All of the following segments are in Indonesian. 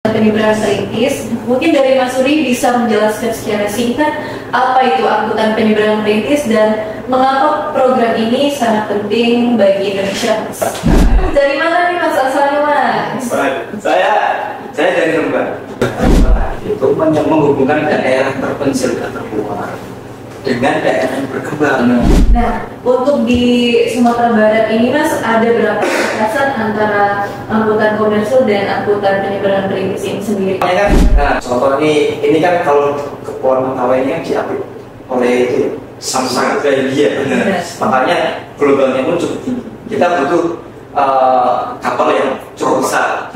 Penyeberangan perintis. Mungkin dari Mas Suri bisa menjelaskan secara singkat apa itu angkutan penyeberangan perintis dan mengapa program ini sangat penting bagi Indonesia, Mas. Dari mana nih Mas asalnya, Mas? Saya dari Rembang. Itu menghubungkan daerah terpencil dan terluar dengan daerah yang berkembang. Nah, untuk di Sumatera Barat ini, Mas, ada berapa batasan antara angkutan komersil dan angkutan penyeberangan perintis ini sendiri? Nah, contoh ini kan kalau Kepulauan Mentawai ini kan diambil oleh itu sangat India, makanya globalnya pun cukup tinggi. Kita butuh kapal yang cukup besar.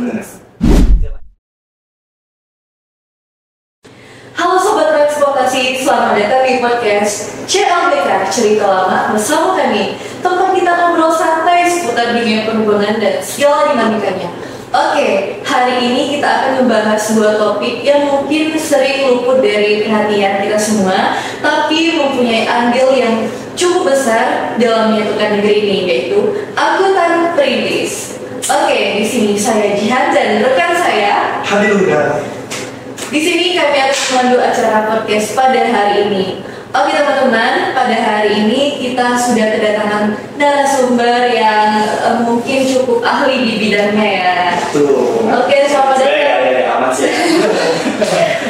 Halo Sobat Transportasi, selamat datang di podcast CLBK Cerita Lama bersama kami. Tempat kita ngobrol santai seputar dunia perhubungan dan segala dinamikanya. Oke, hari ini kita akan membahas sebuah topik yang mungkin sering luput dari perhatian kita semua, tapi mempunyai andil yang cukup besar dalam menyatukan negeri ini, yaitu angkutan perintis. Oke, di sini saya Jihan dan rekan saya Hadiluda. Di sini kami akan memandu acara podcast pada hari ini. Oke teman-teman, pada hari ini kita sudah kedatangan narasumber yang mungkin cukup ahli di bidangnya ya. Oke, selamat datang.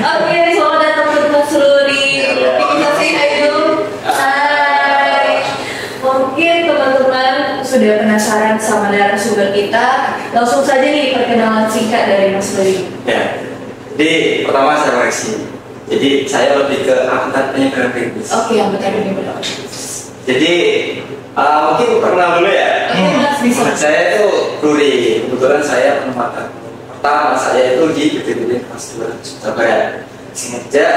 Oke, selamat datang untuk Mas Rudi. Kita say hi dulu. Hai. Mungkin teman-teman sudah penasaran sama narasumber kita. Langsung saja nih perkenalan singkat dari Mas Rudi. Ya. Jadi pertama saya koreksi. Jadi saya lebih ke angkutan penyeberangan perintis. Oke, angkutan penyeberangan. Jadi mungkin perkenal dulu ya. Mas, bisa. Saya itu Ruri. Kebetulan saya penempatan pertama saya itu di BPPT Kelas 2 Surabaya. Sengaja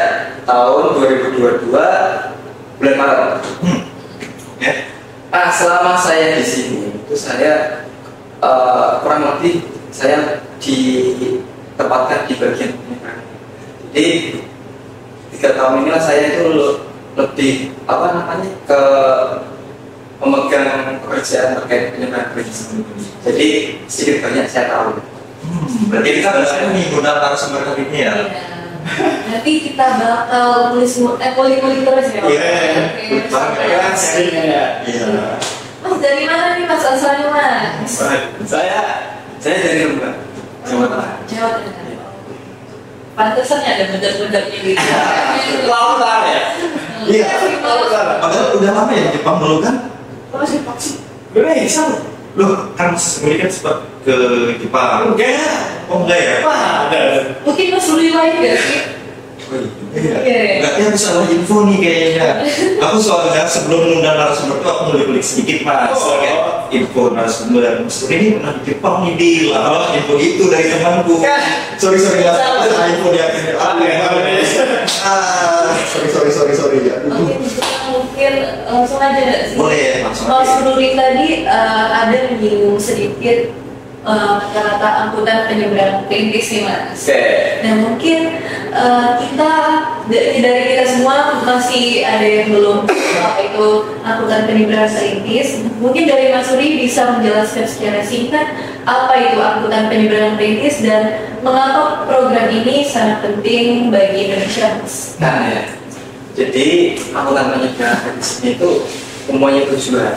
tahun 2022 bulan Maret. Ya. Nah, selama saya di sini itu saya kurang lebih saya ditempatkan di bagian penyeberangan. Jadi 3 tahun inilah saya itu lebih ke memegang pekerjaan terkait penyeberangan perintis. Jadi sedikit banyak saya tahu. Berarti kita biasanya menggunakan narasumber kali ini ya. Nanti kita bakal kulik-kulik terus ya. Iya. Mas dari mana nih Mas asalnya, Mas? Saya dari Rembang, Jawa Tengah. Jawa Tengah. Pantesan ya ada bener-benernya gitu. Lautan ya. Iya. Padahal udah lama ya di Jepang dulu kan? Masih vaksin. Bisa loh, kan sebelumnya kan sempat ke Jepang. Enggak. Oh enggak ya? Ada. Mungkin Mas Rudi lain gak sih? Iya. Enggak, ya bisa lah info nih kayaknya. Aku soalnya sebelum mengundang narasumber itu aku ngulik-ngulik sedikit Mas. Kayak info narasumber Mas ini pernah di Jepang nih di lah. Info itu dari temanku. Sorry nggak info dia. Sorry ya. Mungkin langsung aja nggak sih? Boleh ya, langsung Mas aja. Rudi tadi ada menyinggung sedikit kata angkutan penyeberangan perintis nih Mas. Nah mungkin kita dari kita semua masih ada yang belum apa itu angkutan penyeberangan perintis. Mungkin dari Mas Suri bisa menjelaskan secara singkat apa itu angkutan penyeberangan perintis dan mengapa program ini sangat penting bagi Indonesia, Mas. Nah ya. Jadi angkutan penyeberangan perintis itu umumnya tujuan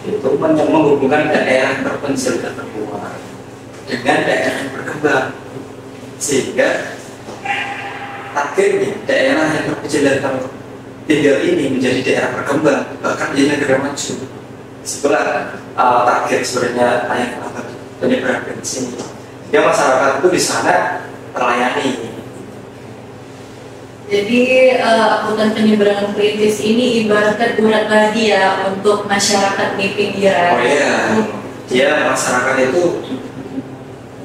itu menghubungkan daerah terpencil dan terluar dengan daerah yang berkembang, sehingga akhirnya daerah yang terpencil dan tertinggal ini menjadi daerah berkembang, bahkan menjadi negara maju. Setelah target sebenarnya yang penyeberangan perintis ini, sehingga masyarakat itu di sana terlayani. Jadi angkutan penyeberangan perintis ini ibaratkan urat nadi ya untuk masyarakat di pinggiran. Oh iya, dia masyarakat itu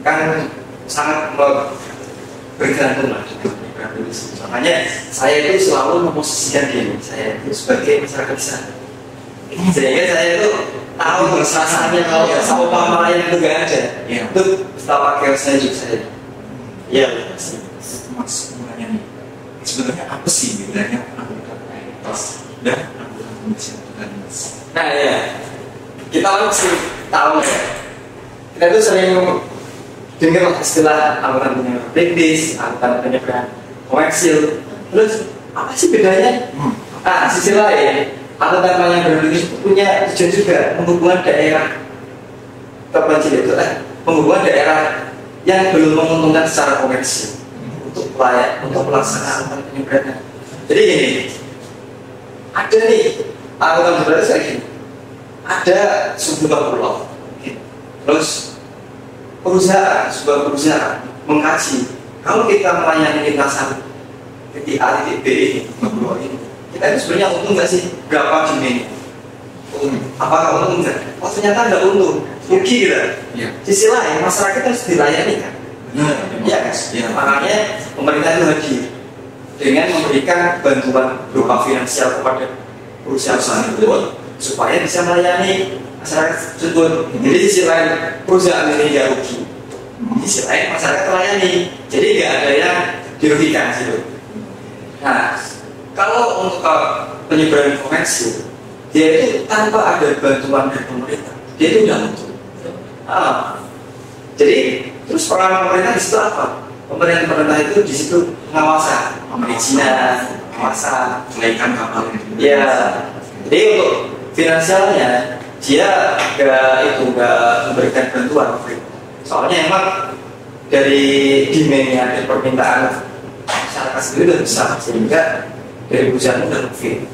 kan sangat bergantung lah dengan penyeberangan perintis. Makanya saya itu selalu memposisikan diri saya itu sebagai masyarakat di sana. Sehingga saya itu tahu rasanya kalau sama mama lain itu gak ada. Itu betapa chaosnya hidup saya. Iya, Mas sebenarnya nih. Sebenarnya apa sih bedanya angkutan perintis dan angkutan penyeberangan? Nah ya, kita kan sering tahu ya. Kita tuh sering dengar istilah angkutan penyeberangan perintis, angkutan penyeberangan komersil. Terus apa sih bedanya? Sisi lain, angkutan penyeberangan perintis itu punya tujuan juga menghubungkan daerah terpencil itu, menghubungkan daerah yang belum menguntungkan secara komersil untuk pelaksanaan angkutan penyeberangan. Jadi gini, ada nih angkutan penyeberangan kayak gini, ada sebuah pulau, terus sebuah perusahaan mengkaji kalau kita melayani lintasan titik A titik B pulau ini, kita itu sebenarnya untung nggak sih? Berapa jumlahnya? Apakah untung nggak? Oh ternyata nggak untung, rugi gitu. Sisi lain masyarakat harus dilayani kan? Iya kan? Makanya pemerintah itu hadir dengan memberikan bantuan berupa finansial kepada perusahaan itu supaya bisa melayani masyarakat tersebut. Jadi sisi lain perusahaan ini nggak rugi, sisi lain masyarakat terlayani, jadi nggak ada yang dirugikan gitu. Nah, kalau untuk penyeberangan komersil, dia itu tanpa ada bantuan dari pemerintah, dia itu udah untung. Jadi terus peran pemerintah di situ apa? Pemerintah itu di situ pengawasan, perizinan, pengawasan, kelaikan kapal. Ya, jadi untuk finansialnya dia nggak memberikan bantuan, soalnya emang dari demand-nya dari permintaan masyarakat sendiri udah besar, sehingga dari perusahaan udah lebih.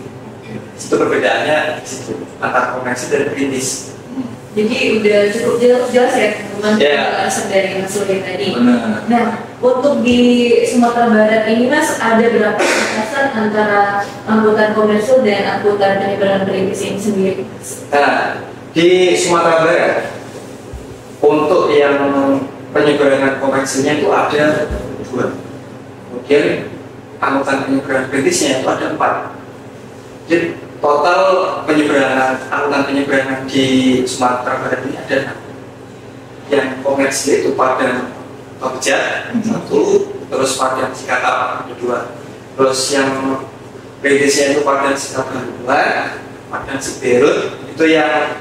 Itu perbedaannya di situ antara komersil dan perintis. Jadi udah cukup jelas ya teman-teman penjelasan dari Mas Uli tadi. Nah, untuk di Sumatera Barat ini Mas, ada berapa batasan antara angkutan komersil dan angkutan penyeberangan perintis ini sendiri? Nah, di Sumatera Barat untuk yang penyeberangan komersilnya itu ada 2. Kemudian angkutan penyeberangan perintisnya itu ada 4. Jadi total angkutan penyeberangan di Sumatera Barat ini ada 6. Yang komersil itu Padang Pabjat 1, terus Padang Sikatap 2, terus yang perintisnya itu Padang Sikatap 2, Padang Siberut itu yang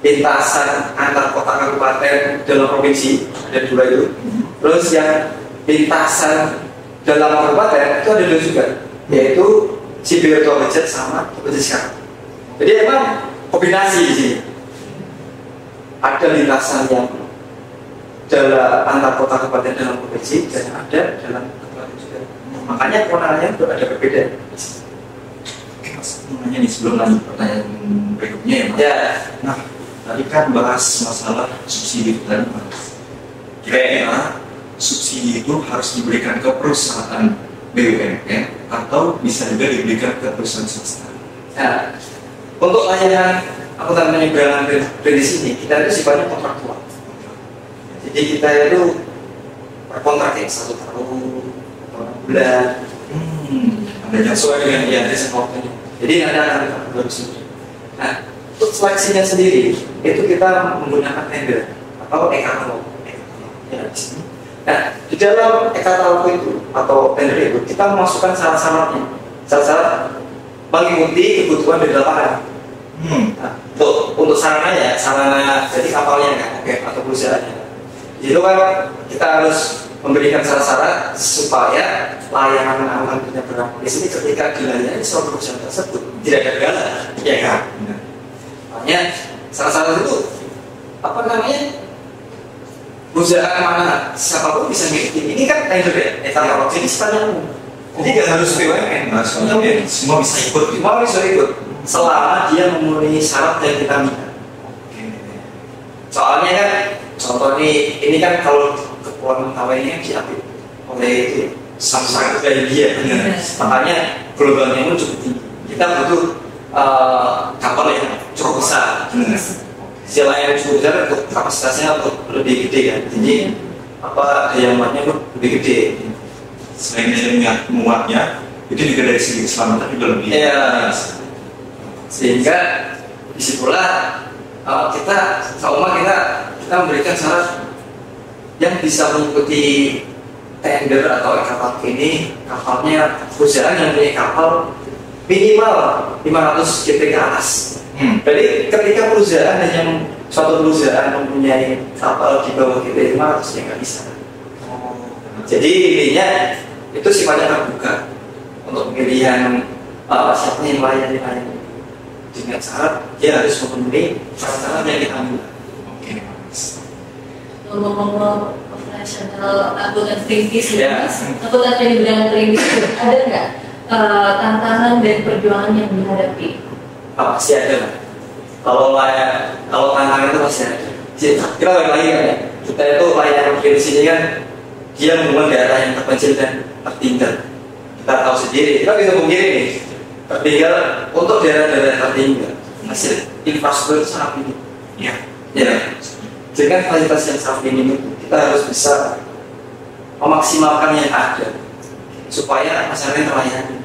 lintasan antar kota kabupaten dalam provinsi ada 2 itu. Terus yang lintasan dalam kabupaten itu ada 2 juga, yaitu Siberut Pabjat sama Pabjat Sikatap. Jadi emang kombinasi di sini. Ada lintasan yang dalam antar kota kabupaten dalam provinsi dan ada dalam kabupaten juga. Makanya kewenangannya itu ada berbeda. Mas, nanya nih sebelum lanjut pertanyaan berikutnya ya Mas. Ya. Nah, tadi kan bahas masalah subsidi tadi Mas. Kira-kira subsidi itu harus diberikan ke perusahaan BUMN atau bisa juga diberikan ke perusahaan swasta? Nah, untuk layanan angkutan penyeberangan perintis ini kita itu sifatnya kontraktual. Jadi kita itu berkontrak ya 1 tahun atau 6 bulan. Ada yang sesuai dengan jasa waktunya. Jadi ada harga sendiri. Nah, untuk seleksinya sendiri itu kita menggunakan tender atau e-katalog. Ya, di sini. Nah, di dalam e-katalog itu atau tender itu kita memasukkan syarat-syaratnya. Syarat-syarat mengikuti kebutuhan dari lapangan. Nah, untuk sarana jadi kapalnya kan, atau perusahaannya. Itu kan kita harus memberikan syarat-syarat supaya layanan angkutan penyeberangan di sini ketika dilayani suatu perusahaan tersebut tidak ada kendala, ya kan? Makanya syarat-syarat itu apa namanya? Perusahaan mana siapapun bisa mengikuti. Ini kan tender ya, etalog ini sifatnya umum. Jadi nggak harus BUMN, semua bisa ikut. Semua bisa ikut selama dia memenuhi syarat yang kita minta. Soalnya kan contoh ini kan kalau Kepulauan Mentawai ini kan diambil oleh Samsung Belgia, makanya gelombangnya itu cukup tinggi. Kita butuh kapal yang cukup besar. Sila yang cukup besar untuk kapasitasnya untuk lebih gede kan. Jadi daya muatnya lebih gede. Selain dari muatnya, itu juga dari segi keselamatan juga lebih. Iya. Sehingga disitulah kita memberikan syarat yang bisa mengikuti tender atau e-katalog ini. Kapalnya perusahaan yang punya kapal minimal 500 GP ke atas. Jadi ketika perusahaan hanya suatu perusahaan mempunyai kapal di bawah kita 500 ya nggak bisa. Jadi intinya itu sifatnya terbuka untuk pemilihan siapa yang melayani dengan syarat dia harus memenuhi syarat-syarat yang kita ambil. Oke, Mas. Ngomong-ngomong operasional angkutan perintis, Ya. angkutan yang di bidang perintis ada nggak tantangan dan perjuangan yang dihadapi? Pasti ada lah. Kalau tantangan itu pasti ada. Kita balik lagi kan ya. Kita itu layanan perintis ini kan dia membuat daerah yang terpencil dan tertinggal. Kita tahu sendiri. Kita bisa mungkiri nih. Tertinggal untuk daerah-daerah tertinggal hasil infrastruktur sangat minim. Ya. Ya. Dengan fasilitas yang sangat minim itu kita harus bisa memaksimalkan yang ada supaya masyarakat terlayani.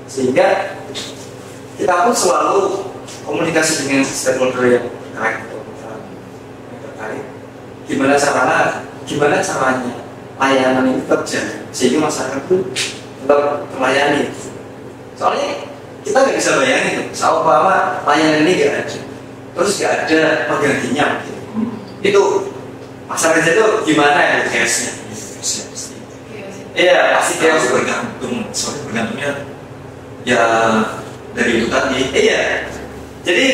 Sehingga kita pun selalu komunikasi dengan stakeholder yang terkait. Gimana caranya layanan ini terjadi sehingga masyarakat itu tetap terlayani. Soalnya kita nggak bisa bayangin seumpama layanan ini nggak ada, terus nggak ada penggantinya gitu. Itu masyarakat itu gimana ya chaosnya? Iya pasti chaos bergantung, soalnya bergantungnya ya dari itu tadi. Iya. Jadi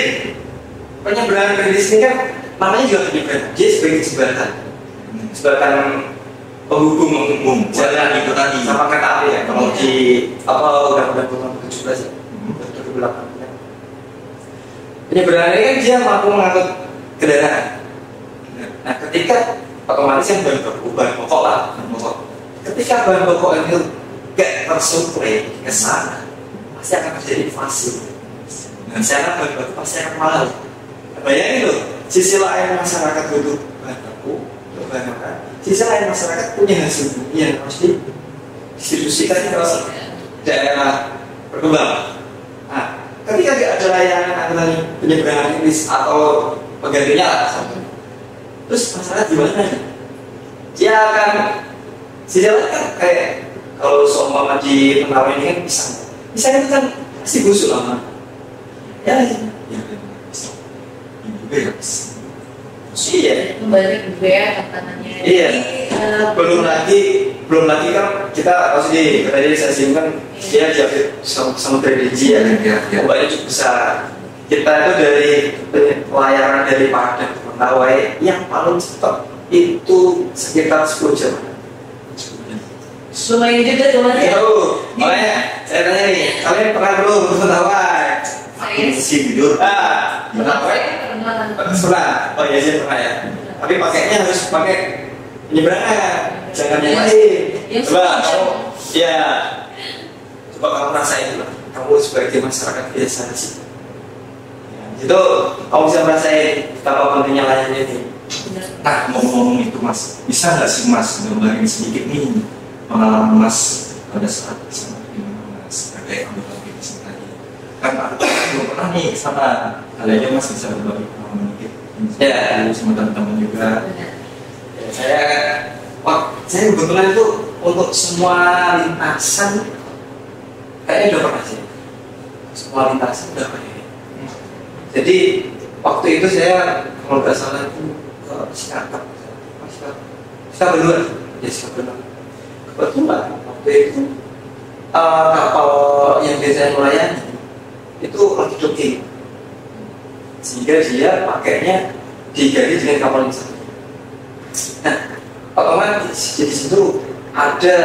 penyeberangan perintis ini kan namanya juga penyeberangan. Dia sebagai jembatan penghubung jalan itu tadi sama kereta api ya. Kalau di undang-undang 17 ya, 2008. Penyeberangan ini kan dia mampu mengangkut kendaraan. Nah, ketika otomatis yang bahan pokok lah, ketika bahan pokok itu gak tersuplai ke sana, pasti akan terjadi inflasi. Dan secara bahan baku pasti akan mahal. Bayangin loh, sisi lain masyarakat butuh bahan baku, bahan makan. Sisi lain masyarakat punya hasil bumi yang harus didistribusikan ke daerah berkembang. Nah, ketika tidak ada layanan angkutan penyeberangan ini atau penggantinya lah, terus masyarakat gimana? Dia akan sisi lain kan kayak kalau seumpama di Mentawai ini kan pisang itu kan pasti busuk lama. Ya, iya. Kembali juga ya tantangannya. Iya. Belum lagi kan kita tahu sendiri tadi saya singgung dia jauh sama religi ya. Ombaknya cukup besar. Kita itu dari pelayaran dari Padang ke Mentawai yang paling cepat itu sekitar 10 jam. Lumayan juga tuh Mas ya. Makanya saya tanya nih, kalian pernah belum ke Mentawai? Saya Si tidur. Mentawai? Pernah. Oh iya sih pernah ya. Tapi pakainya harus pakai penyeberangan, jangan yang lain. Coba kamu, ya, coba kamu rasain dulu. Kamu sebagai masyarakat biasa di sini. Itu kamu bisa merasain betapa pentingnya layanan ini. Nah, ngomong-ngomong itu Mas, bisa nggak sih Mas gambarin sedikit nih pengalaman Mas pada saat sama Mas terkait anggota perintis tadi? Kan aku belum pernah nih sama, kali aja Mas bisa berbagi pengalaman dikit. Ya, sama teman-teman juga. Ya, saya kebetulan itu untuk semua lintasan kayaknya udah pernah sih. Semua lintasan udah pernah. Jadi waktu itu saya kalau nggak salah itu ke Sikatap, kita berdua, ya kita berdua. Kebetulan waktu itu kapal yang biasanya melayani itu lagi docking, sehingga dia pakainya diganti dengan kapal yang satu. Nah, otomatis di situ ada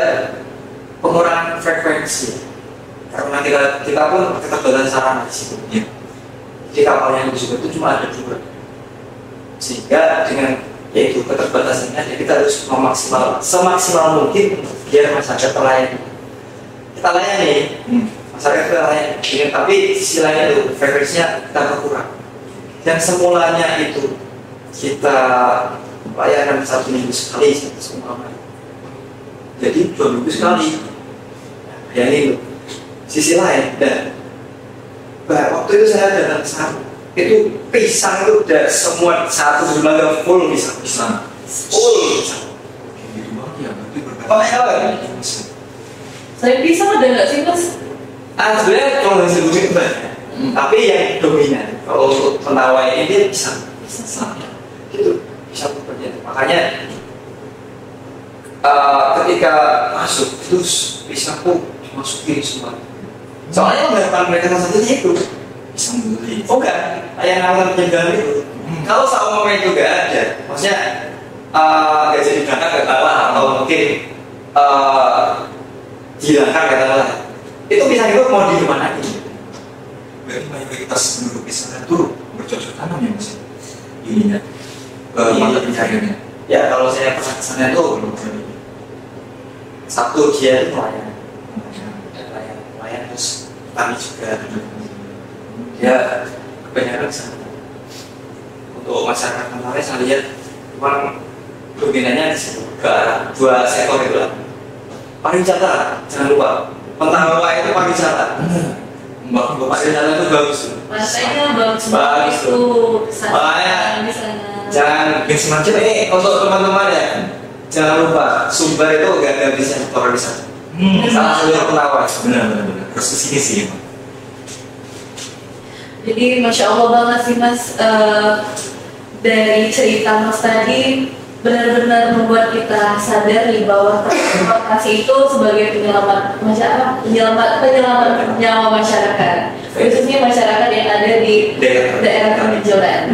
pengurangan frekuensi karena kita pun keterbatasan sarana di situ. Ya. Di kapal yang disebut itu cuma ada 2, sehingga dengan yaitu keterbatasannya kita harus semaksimal mungkin biar masyarakat terlayani. Kita layani, masyarakat kita layani, tapi sisi lainnya itu frekuensinya kita berkurang. Yang semulanya itu kita layanan 1 minggu sekali, jadi 2 minggu sekali. Ya ini sisi lain dan waktu itu saya datang ke sana, itu pisang itu udah semua satu lembaga full pisang. Full pisang. Ya, Selain pisang ada nggak sih Mas? Sebenarnya kalau hasil bumi itu banyak, tapi yang dominan kalau untuk Mentawai ini dia pisang. bisa itu bisa terjadi. Makanya ketika masuk itu bisa aku masukin semua. Soalnya harapan mereka satunya itu bisa membeli. Oh enggak, yang awal penyegaran itu. Kalau sama itu enggak ada, maksudnya nggak jadi berangkat katakanlah atau mungkin dihilangkan katakanlah, itu bisa itu mau di mana lagi? Berarti mayoritas penduduk Israel itu bercocok tanam ya mas? Ininya, mata pencariannya. Ya kalau saya pernah kesana itu satu dia itu nelayan terus kami juga dia kebanyakan kesana. Untuk masyarakat kemarin saya lihat memang dominannya di situ ke arah 2 sektor itu lah. Pariwisata jangan lupa, Pentawa itu pariwisata. Pariwisata itu bagus. Pantainya bagus itu. Makanya jangan semacam ini untuk teman-teman ya. Jangan lupa Sumber itu gak ada bisa pariwisata. Salah satunya Pentawa. Benar. Harus kesini sih. Jadi masya Allah banget sih mas, dari cerita mas tadi benar-benar membuat kita sadar nih bahwa transportasi itu sebagai penyelamat nyawa masyarakat, khususnya masyarakat yang ada di daerah perbukitan.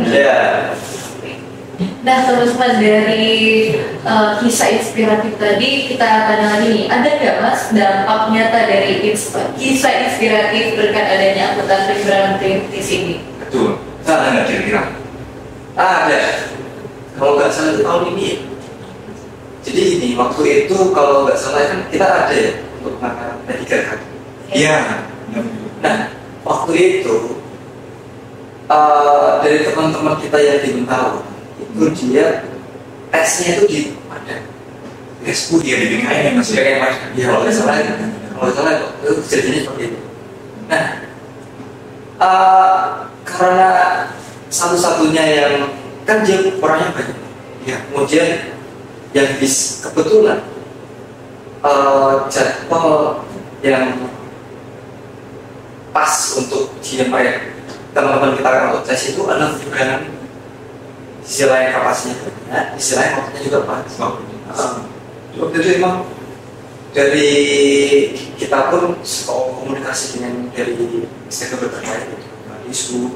Nah teman-teman, dari kisah inspiratif tadi kita tanya lagi nih, ada nggak mas dampak nyata dari kisah inspiratif berkat adanya angkutan penyeberangan perintis ini? Betul. Ada nggak kira-kira? Ada. Kalau nggak salah itu tahun ini. Jadi ini waktu itu kalau nggak salah kan kita ada ya untuk makan P3 kan. Iya. Nah waktu itu dari teman-teman kita yang di Mentawai itu dia tesnya itu di Padang. Tes dia di BKN ya mas? BKN Padang. Iya. Kalau nggak salah itu kejadiannya seperti itu. Nah karena satu-satunya yang kan dia orangnya banyak ya, kemudian yang kebetulan jadwal yang pas untuk dia teman-teman kita untuk tes itu adalah penyeberangan sisi lain kapasnya, nah, sisi lain waktunya juga pas. Waktu itu memang dari kita pun komunikasi dengan dari stakeholder terkait, isu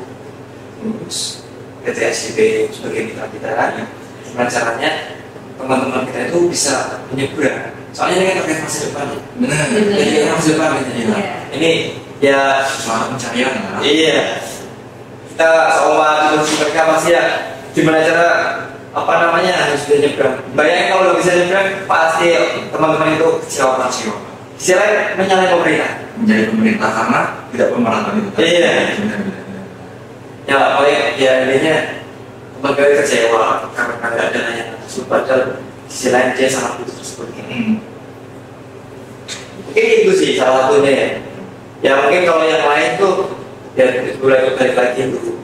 terus PT SIP sebagai mitra kita ya. Gimana caranya teman-teman kita itu bisa menyeberang, soalnya ini kan terkait masa depan ya. Benar. Jadi masa depan ya. Ini ya semangat pencarian. Iya, kita sama di mereka masih ya gimana cara harus bisa nyebrang. Bayangin kalau nggak bisa nyebrang pasti teman-teman itu kecewa. Istilahnya menyalahi pemerintah. Menjadi pemerintah karena tidak pemerataan itu. Iya. Ya, ya intinya teman gue kecewa karena nggak ada yang tersebut, padahal sisi lain dia sangat butuh tersebut. Mungkin itu sih salah satunya ya. Ya mungkin kalau yang lain tuh ya mulai balik lagi dulu.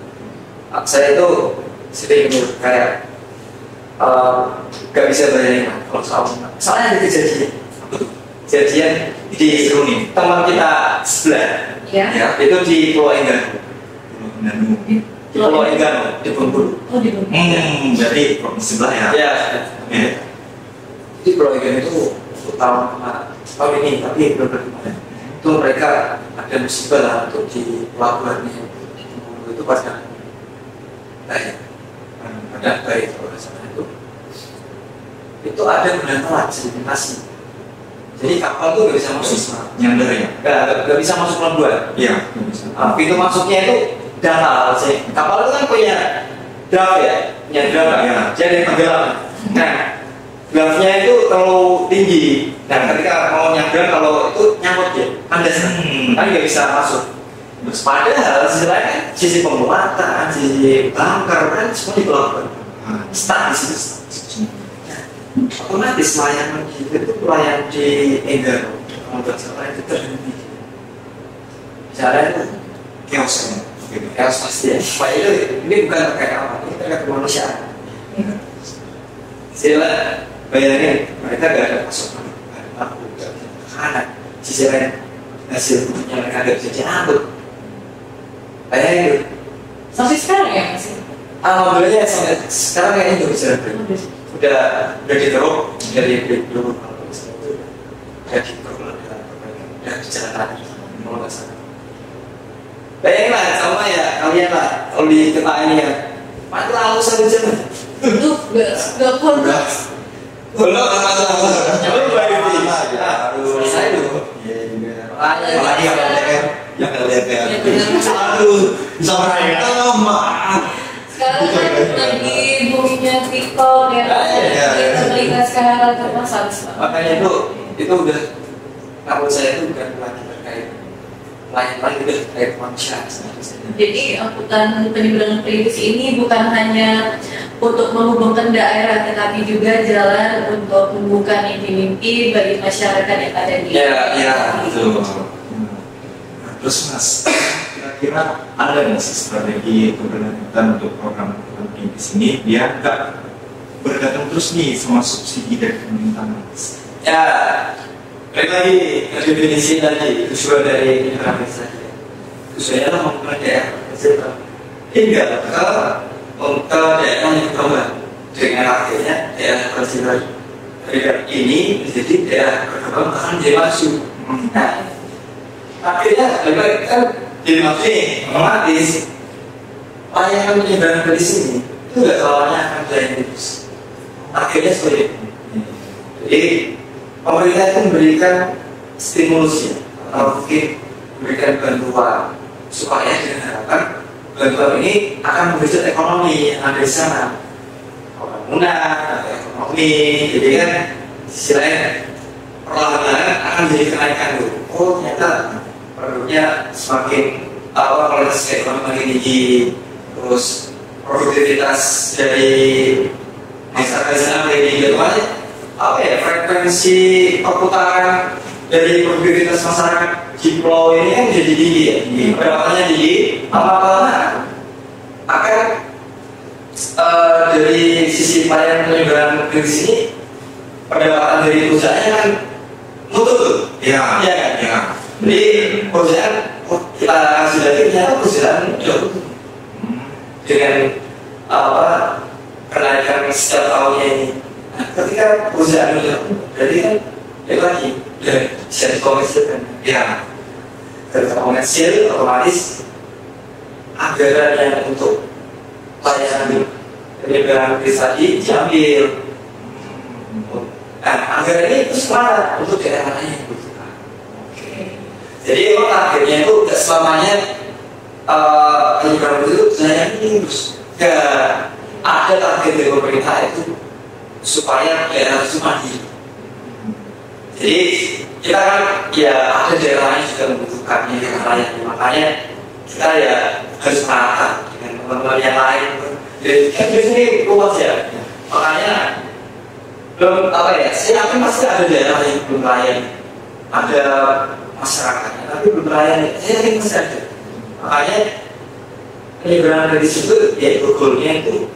Saya itu sering kayak gak bisa bayangin kalau soalnya ada kejadian di teman kita sebelah ya, itu di Pulau Enggano. Di Pulau Enggano, di Bengkulu. Oh di Bengkulu. Berarti provinsi sebelah ya? Iya. Di Pulau Enggano itu tahun ini, tapi belum kemarin. Itu mereka ada musibah lah untuk di pelabuhannya di Bengkulu itu pada baik kalau sana itu ada gudang sedimentasi. Jadi kapal tuh gak bisa masuk. Nyandar ya? Gak bisa masuk pelabuhan. Iya. Pintu masuknya itu dangkal sih. Kapal itu kan punya draft ya, punya draft ya. Jadi tenggelam. Nah, draftnya itu terlalu tinggi. Nah, ketika mau nyebrang kalau itu nyangkut ya, kandas kan nggak bisa masuk. Terus padahal sisi pemuatan, sisi bangker kan semua di pelabuhan. Stuck di situ. Otomatis layanan itu pelayan di Enggano, kalau nggak salah itu terhenti. Cara itu Chaos pasti ya. Pak ini bukan terkait apa, ini terkait kemanusiaan. Sila bayangin mereka gak ada pasokan, gak ada lampu, gak ada makanan. Sisi lain hasil yang mereka gak bisa diangkut. Bayangin sampai sekarang ya masih. Alhamdulillah sampai sekarang kayaknya udah bisa udah diteruk dari dulu udah diteruk udah berjalan kalau nggak salah. Bayangin lah sama ya kalian lah kalau di tempat ini ya mati lalu 1 jam Itu nggak pernah. belum belum selesai dulu. Apalagi yang LDR aduh bisa maaf. Sekarang kan lagi boomingnya TikTok ya, kita melihat sekarang terus habis banget. Makanya itu udah menurut saya itu bukan lagi terkait lain-lain udah terkait manusia. Jadi angkutan penyeberangan peribus ini bukan hanya untuk menghubungkan daerah, tetapi juga jalan untuk membuka mimpi-mimpi bagi masyarakat yang ada di. Ya, Betul. Terus Mas, kira-kira ada nggak sih strategi keberlanjutan untuk program di sini biar nggak bergantung terus nih sama subsidi dari pemerintah Mas? ya, balik lagi ke definisi tadi tujuan dari investasi. Tujuannya adalah membuat daerah kecil hingga ke daerah yang berkembang dengan akhirnya daerah kecil dari ini menjadi daerah berkembang akan menjadi maju. Nah, akhirnya lebih kan jadi maju nih, otomatis layanan penyeberangan dari sini itu nggak selamanya akan berjalan terus. Akhirnya seperti itu. Jadi pemerintah itu memberikan stimulusnya atau mungkin memberikan bantuan supaya dengan harapan bantuan ini akan menggenjot ekonomi yang ada di sana, pembangunan, ekonomi. Jadi kan sisi lain perlahan-lahan akan jadi kenaikan dulu. Oh ternyata produknya semakin kualitas ekonomi makin tinggi, terus produktivitas dari masyarakat di sana makin tinggi. Frekuensi perputaran dari produktivitas masyarakat di pulau ini kan jadi tinggi ya, pendapatannya tinggi, apa-apa akan dari sisi pelayanan penyeberangan di sini pendapatan dari perusahaannya kan mutu tuh, Ya. kan? Ya. Jadi perusahaan kita kasih lagi ternyata perusahaan jauh dengan kenaikan setiap tahunnya ini. Ketika perusahaan itu jadi kan itu lagi dari sisi komersil kan dari komersil otomatis anggaran yang untuk layanan penyeberangan tadi diambil. Nah anggaran ini terus mana untuk daerah lain yang dibutuhkan. Jadi emang targetnya itu tidak selamanya penyeberangan itu hanya ini terus ada target dari pemerintah itu supaya daerah itu mandiri. Jadi kita kan ya ada daerah lain juga membutuhkannya daerah lain, makanya kita ya harus merata dengan teman-teman yang lain. Jadi kan di sini luas ya, makanya belum saya yakin pasti ada daerah yang belum layan, ada masyarakatnya tapi belum layan. Saya yakin pasti ada. Makanya penyeberangan dari situ ya goalnya itu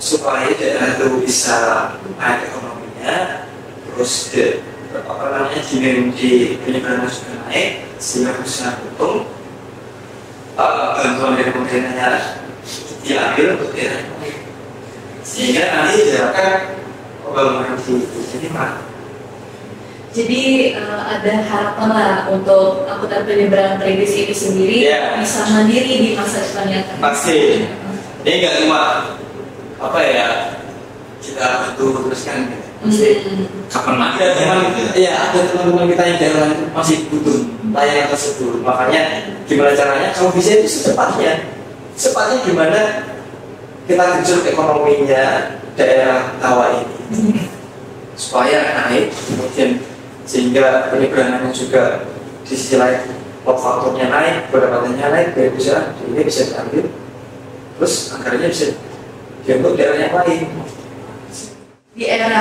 supaya daerah itu bisa naik ekonominya, terus demand di penyeberangan juga naik, sehingga bisa untung. Bantuan dari pemerintahnya diambil untuk daerah ekonomi, sehingga nanti diharapkan pembangunan di sini mana. Jadi ada harapan lah untuk angkutan penyeberangan peribus ini sendiri bisa mandiri di masa depan yang akan datang. Pasti. Ini nggak cuma kita butuh teruskan Kapan lagi? ada teman-teman kita yang daerah itu masih butuh layanan tersebut. Makanya gimana caranya kalau bisa itu secepatnya gimana kita genjot ekonominya daerah Tawa ini supaya naik, kemudian sehingga penyeberangannya juga di sisi lain faktornya naik, pendapatannya naik, biar bisa ini bisa diambil, terus anggarannya bisa diambil daerah yang lain. Di era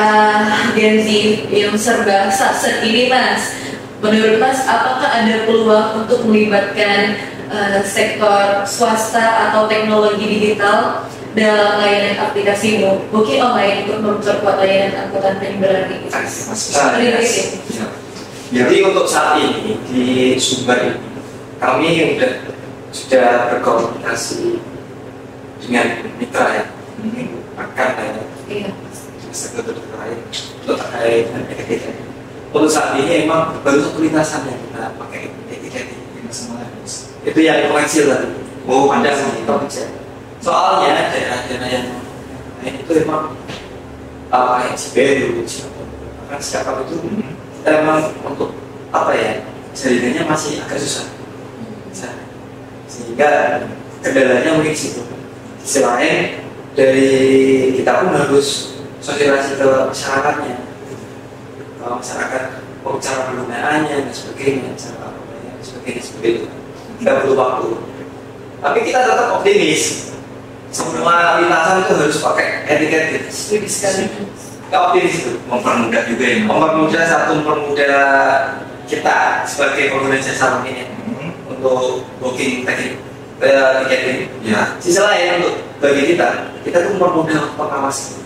Gen Z yang serba satset ini Mas, menurut Mas apakah ada peluang untuk melibatkan sektor swasta atau teknologi digital dalam layanan aplikasi booking online untuk memperkuat layanan angkutan penyeberangan ini? Jadi untuk saat ini di Sumber ini kami sudah berkomunikasi dengan mitra ya, akan ya, Iya. sektor terkait untuk terkait dengan etiket. Untuk saat ini emang baru satu lintasan yang kita pakai etiket ini semua. Itu yang komersil tadi. Oh, Ada pantas. di komersil. Soalnya daerah-daerah yang lain itu emang kayak Ciberu, kan sekarang itu kita emang untuk apa ya, jaringannya masih agak susah. Sehingga kendalanya mungkin situ. Selain dari kita pun harus sosialisasi ke masyarakatnya, masyarakat cara penggunaannya dan sebagainya, cara apa sebagainya. Kita butuh waktu. Tapi kita tetap optimis. Semua lintasan itu harus pakai etiket gitu. Setuju sekali. Kita optimis itu. Mempermudah juga ya. Mempermudah kita sebagai pengguna jasa ini untuk booking tiket ini. Ya. Sisi lain untuk bagi kita tuh mempermudah pengawasan.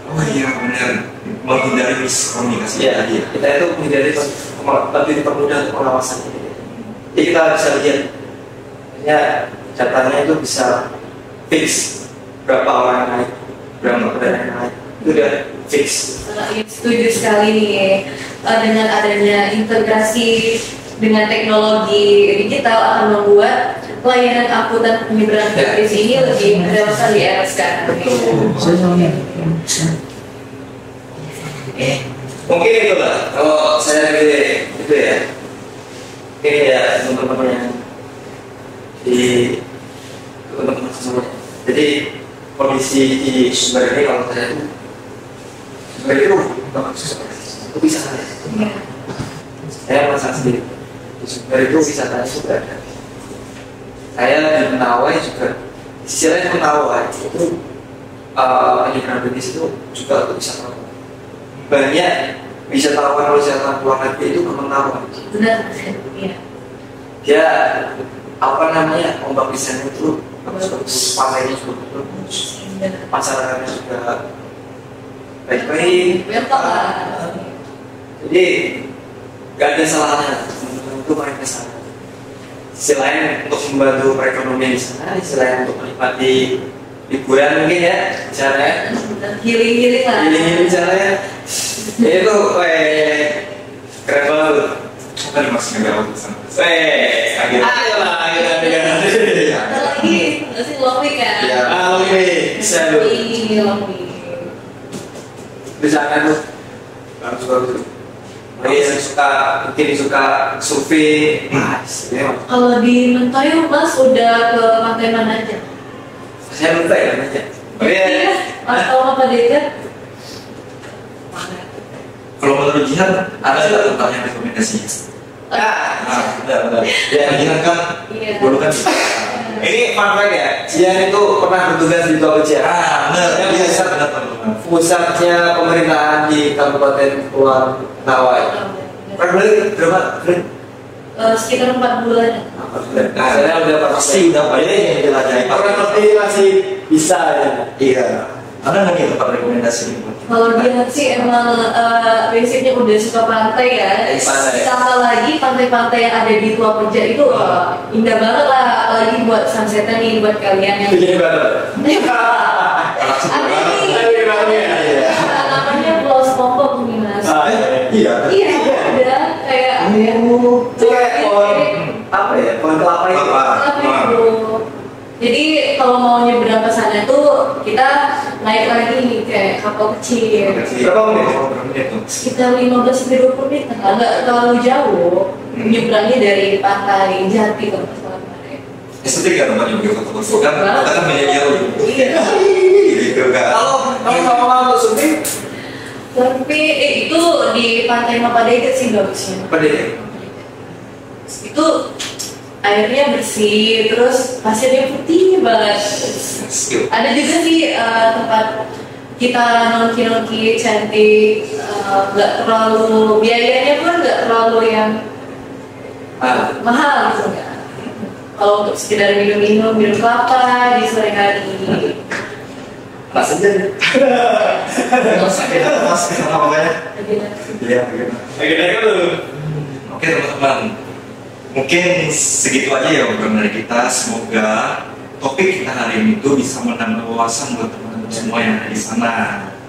Oh iya benar. Menghindari miskomunikasi. Ya, kita itu menghindari lebih dipermudah untuk pengawasan. Jadi kita bisa lihat, ya datanya itu bisa fix berapa orang yang naik, berapa kendaraan yang naik, itu udah fix. Setuju sekali nih dengan adanya integrasi dengan teknologi digital akan membuat pelayanan angkutan penyeberangan gratis ini lebih relevan di era sekarang. Mungkin itu lah kalau saya gitu ya. Oke ya teman-teman yang di teman-teman semua. Jadi kondisi di Sumber ini kalau saya itu Sumber itu bisa saya. Saya merasa sendiri di Sumber itu wisatanya sudah ada. Saya di Mentawai juga, di sisi lain Mentawai itu penyeberangan bisnis itu juga untuk wisatawan. Banyak wisatawan luar negeri itu ke Mentawai. Benar, iya. Dia apa namanya ombak di sana itu bagus-bagus, pantainya juga bagus, masyarakatnya juga baik-baik. Jadi gak ada salahnya teman-teman itu main ke sana. Selain untuk membantu perekonomian di sana, selain untuk menikmati liburan mungkin ya, misalnya Healing lah. ini misalnya itu keren banget. Tadi masih nggak awal sana. Ayolah, Ada lagi masih Lomi kan? Iya. Bisa dulu. Lomi. Bisa kan tuh? Bagus. Yang suka survei, Kalau di Mentawai Mas udah ke pantai mana aja? saya lupa ya namanya. Atau apa dekat? Kalau menurut Jihan ada nggak tempat yang rekomendasinya? Benar. Ya Jihan kan Iya. dulu kan. Ini fun fact ya, Jian itu pernah bertugas di Tol Cian. Benar. Yang pusatnya pemerintahan di Kabupaten Kepulauan Mentawai. Berapa? Sekitar 4 bulan. Nah, saya udah Pasti udah banyak yang dijelajahi. kurang lebih masih bisa ya. Iya. Ada nggak nih tempat rekomendasi nih? Kalau dia sih emang basicnya udah suka pantai ya. Pantai. Sama lagi pantai-pantai yang ada di Tua Peja itu indah banget lah. Apalagi buat sunsetnya nih buat kalian yang Begini banget. ada nih. Iya. Namanya Pulau Sepongkok nih Mas. Iya. Iya ada kayak Itu kayak pohon apa ya? Pohon kelapa itu. Kelapa. itu. Jadi kalau mau nyebrang ke sana tuh kita naik lagi nih kayak kapal kecil. Berapa menit? Berapa menit tuh? Sekitar 15-20 menit, nggak terlalu jauh. Nyebrangnya dari pantai Jati kalau nggak salah kemarin. Estetik kan tempatnya begitu foto-foto kan? Kita kan banyak jauh. Iya. Gitu kan? Kalau sama untuk syuting, Tapi itu di pantai Mapadeget sih bagusnya. apa deh? Itu airnya bersih, terus pasirnya putih banget. Skill. Ada juga sih tempat kita nongki-nongki cantik, nggak terlalu biayanya pun nggak terlalu yang mahal gitu nggak. Kalau untuk sekedar minum kelapa di sore hari. Mas aja. Mas, kenapa banyak? Iya, begitu. Akhirnya kan lu. Oke teman-teman, mungkin segitu aja ya obrolan dari kita. Semoga topik kita hari ini itu bisa menambah wawasan buat teman-teman semua yang ada di sana.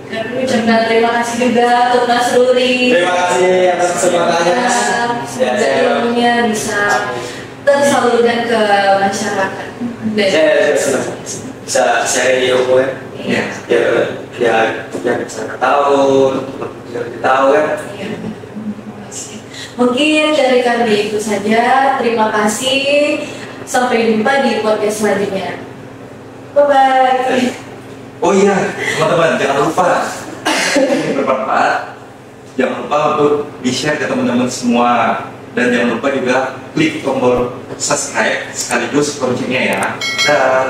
Kami ucapkan terima kasih juga untuk Mas Ruli. Terima kasih atas kesempatannya. Semoga ilmunya bisa tersalurkan ke masyarakat. Dan Saya senang bisa share ilmu ya. Iya. Biar bisa tahu, biar tahu ya. iya. Mungkin dari kami itu saja. Terima kasih. Sampai jumpa di podcast selanjutnya. Bye-bye. Oh iya, teman-teman jangan lupa ini bermanfaat. Jangan lupa untuk di-share ke teman-teman semua dan jangan lupa juga klik tombol subscribe sekaligus loncengnya ya. Dan